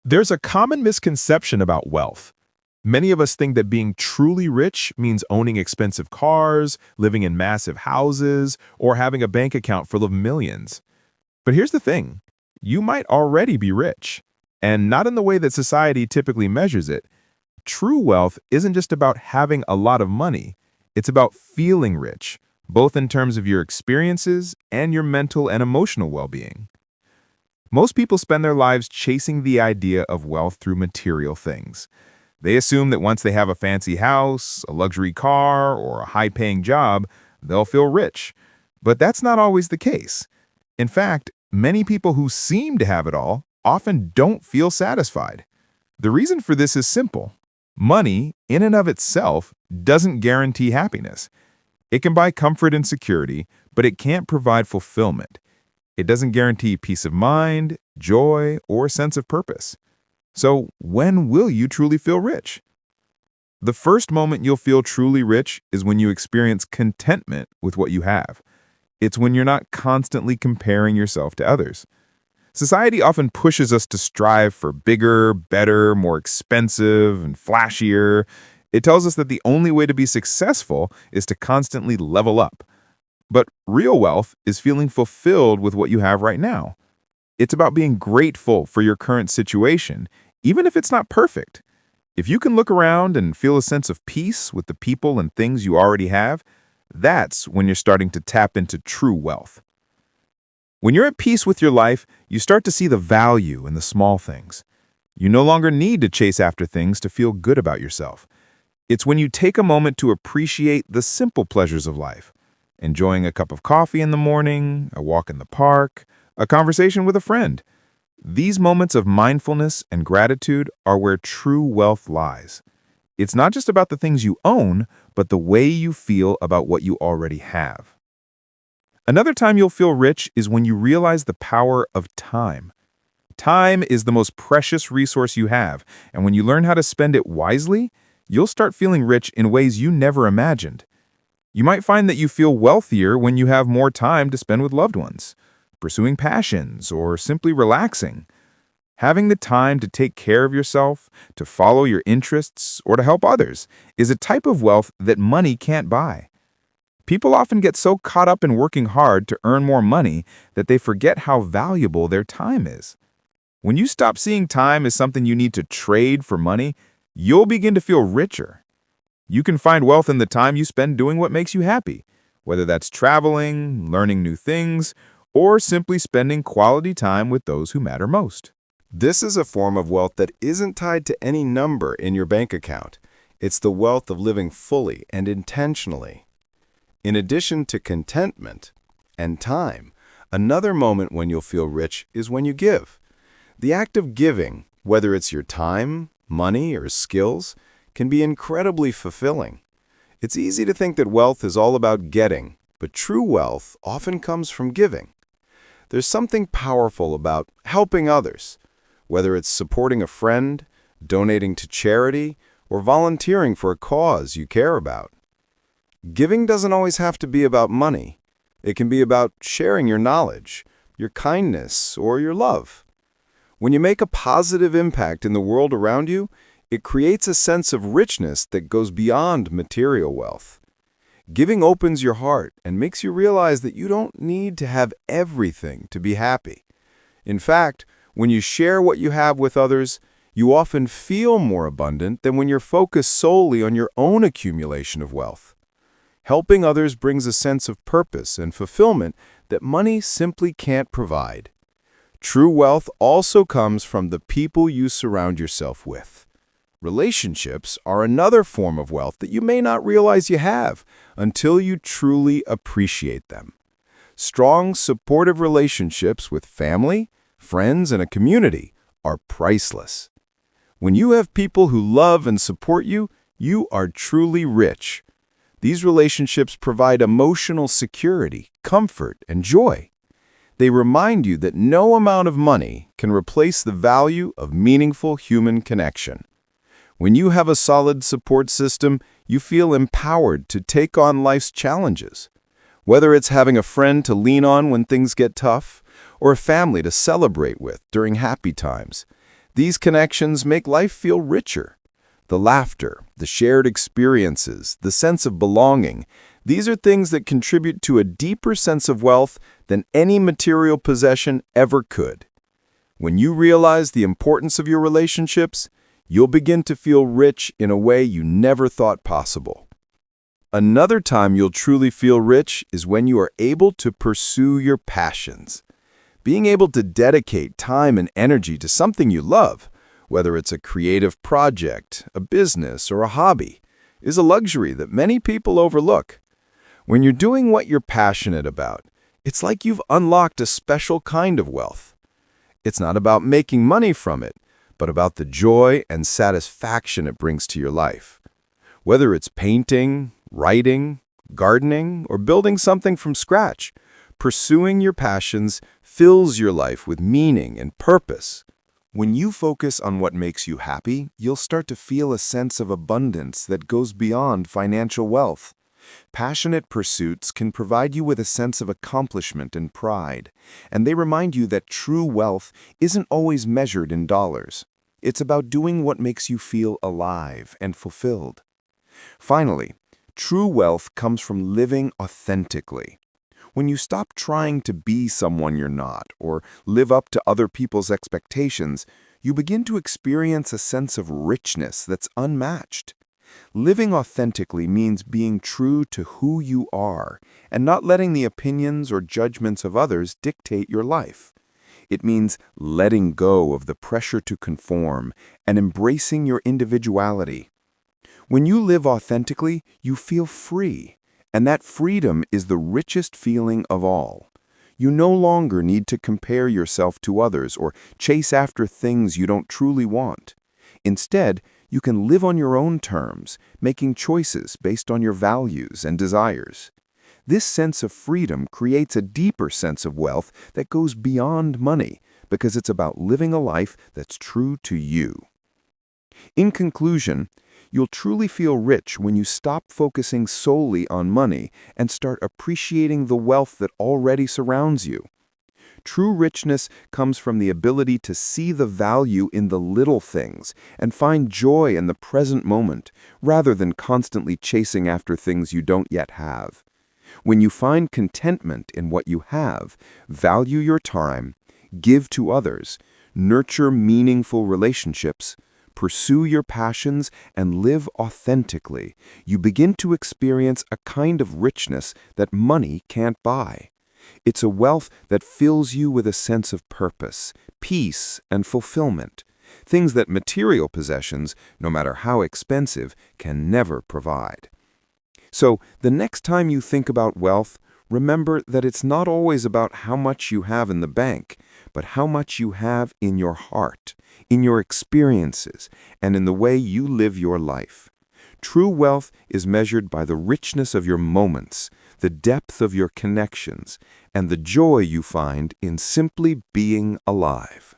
There's a common misconception about wealth. Many of us think that being truly rich means owning expensive cars, living in massive houses, or having a bank account full of millions. But here's the thing. You might already be rich, and not in the way that society typically measures it. True wealth isn't just about having a lot of money. It's about feeling rich, both in terms of your experiences and your mental and emotional well-being. Most people spend their lives chasing the idea of wealth through material things. They assume that once they have a fancy house, a luxury car, or a high-paying job, they'll feel rich. But that's not always the case. In fact, many people who seem to have it all often don't feel satisfied. The reason for this is simple. Money, in and of itself, doesn't guarantee happiness. It can buy comfort and security, but it can't provide fulfillment. It doesn't guarantee peace of mind, joy, or sense of purpose. So, when will you truly feel rich? The first moment you'll feel truly rich is when you experience contentment with what you have. It's when you're not constantly comparing yourself to others. Society often pushes us to strive for bigger, better, more expensive, and flashier. It tells us that the only way to be successful is to constantly level up. But real wealth is feeling fulfilled with what you have right now. It's about being grateful for your current situation, even if it's not perfect. If you can look around and feel a sense of peace with the people and things you already have, that's when you're starting to tap into true wealth. When you're at peace with your life, you start to see the value in the small things. You no longer need to chase after things to feel good about yourself. It's when you take a moment to appreciate the simple pleasures of life. Enjoying a cup of coffee in the morning, a walk in the park, a conversation with a friend. These moments of mindfulness and gratitude are where true wealth lies. It's not just about the things you own, but the way you feel about what you already have. Another time you'll feel rich is when you realize the power of time. Time is the most precious resource you have, and when you learn how to spend it wisely, you'll start feeling rich in ways you never imagined. You might find that you feel wealthier when you have more time to spend with loved ones, pursuing passions, or simply relaxing. Having the time to take care of yourself, to follow your interests, or to help others is a type of wealth that money can't buy. People often get so caught up in working hard to earn more money that they forget how valuable their time is. When you stop seeing time as something you need to trade for money, you'll begin to feel richer. You can find wealth in the time you spend doing what makes you happy, whether that's traveling, learning new things, or simply spending quality time with those who matter most. This is a form of wealth that isn't tied to any number in your bank account. It's the wealth of living fully and intentionally. In addition to contentment and time, another moment when you'll feel rich is when you give. The act of giving, whether it's your time, money, or skills, can be incredibly fulfilling. It's easy to think that wealth is all about getting, but true wealth often comes from giving. There's something powerful about helping others, whether it's supporting a friend, donating to charity, or volunteering for a cause you care about. Giving doesn't always have to be about money. It can be about sharing your knowledge, your kindness, or your love. When you make a positive impact in the world around you, it creates a sense of richness that goes beyond material wealth. Giving opens your heart and makes you realize that you don't need to have everything to be happy. In fact, when you share what you have with others, you often feel more abundant than when you're focused solely on your own accumulation of wealth. Helping others brings a sense of purpose and fulfillment that money simply can't provide. True wealth also comes from the people you surround yourself with. Relationships are another form of wealth that you may not realize you have until you truly appreciate them. Strong, supportive relationships with family, friends, and a community are priceless. When you have people who love and support you, you are truly rich. These relationships provide emotional security, comfort, and joy. They remind you that no amount of money can replace the value of meaningful human connection. When you have a solid support system, you feel empowered to take on life's challenges. Whether it's having a friend to lean on when things get tough, or a family to celebrate with during happy times, These connections make life feel richer. The laughter, the shared experiences, the sense of belonging, these are things that contribute to a deeper sense of wealth than any material possession ever could. When you realize the importance of your relationships, you'll begin to feel rich in a way you never thought possible. Another time you'll truly feel rich is when you are able to pursue your passions. Being able to dedicate time and energy to something you love, whether it's a creative project, a business, or a hobby, is a luxury that many people overlook. When you're doing what you're passionate about, it's like you've unlocked a special kind of wealth. It's not about making money from it, but about the joy and satisfaction it brings to your life. Whether it's painting, writing, gardening, or building something from scratch, pursuing your passions fills your life with meaning and purpose. When you focus on what makes you happy, you'll start to feel a sense of abundance that goes beyond financial wealth. Passionate pursuits can provide you with a sense of accomplishment and pride, and they remind you that true wealth isn't always measured in dollars. It's about doing what makes you feel alive and fulfilled. Finally, true wealth comes from living authentically. When you stop trying to be someone you're not or live up to other people's expectations, you begin to experience a sense of richness that's unmatched. Living authentically means being true to who you are and not letting the opinions or judgments of others dictate your life. It means letting go of the pressure to conform and embracing your individuality. When you live authentically, you feel free, and that freedom is the richest feeling of all. You no longer need to compare yourself to others or chase after things you don't truly want. Instead, you can live on your own terms, making choices based on your values and desires. This sense of freedom creates a deeper sense of wealth that goes beyond money because it's about living a life that's true to you. In conclusion, you'll truly feel rich when you stop focusing solely on money and start appreciating the wealth that already surrounds you. True richness comes from the ability to see the value in the little things and find joy in the present moment, rather than constantly chasing after things you don't yet have. When you find contentment in what you have, value your time, give to others, nurture meaningful relationships, pursue your passions, and live authentically, you begin to experience a kind of richness that money can't buy. It's a wealth that fills you with a sense of purpose, peace, and fulfillment, things that material possessions, no matter how expensive, can never provide. So, the next time you think about wealth, remember that it's not always about how much you have in the bank, but how much you have in your heart, in your experiences, and in the way you live your life. True wealth is measured by the richness of your moments, the depth of your connections, and the joy you find in simply being alive.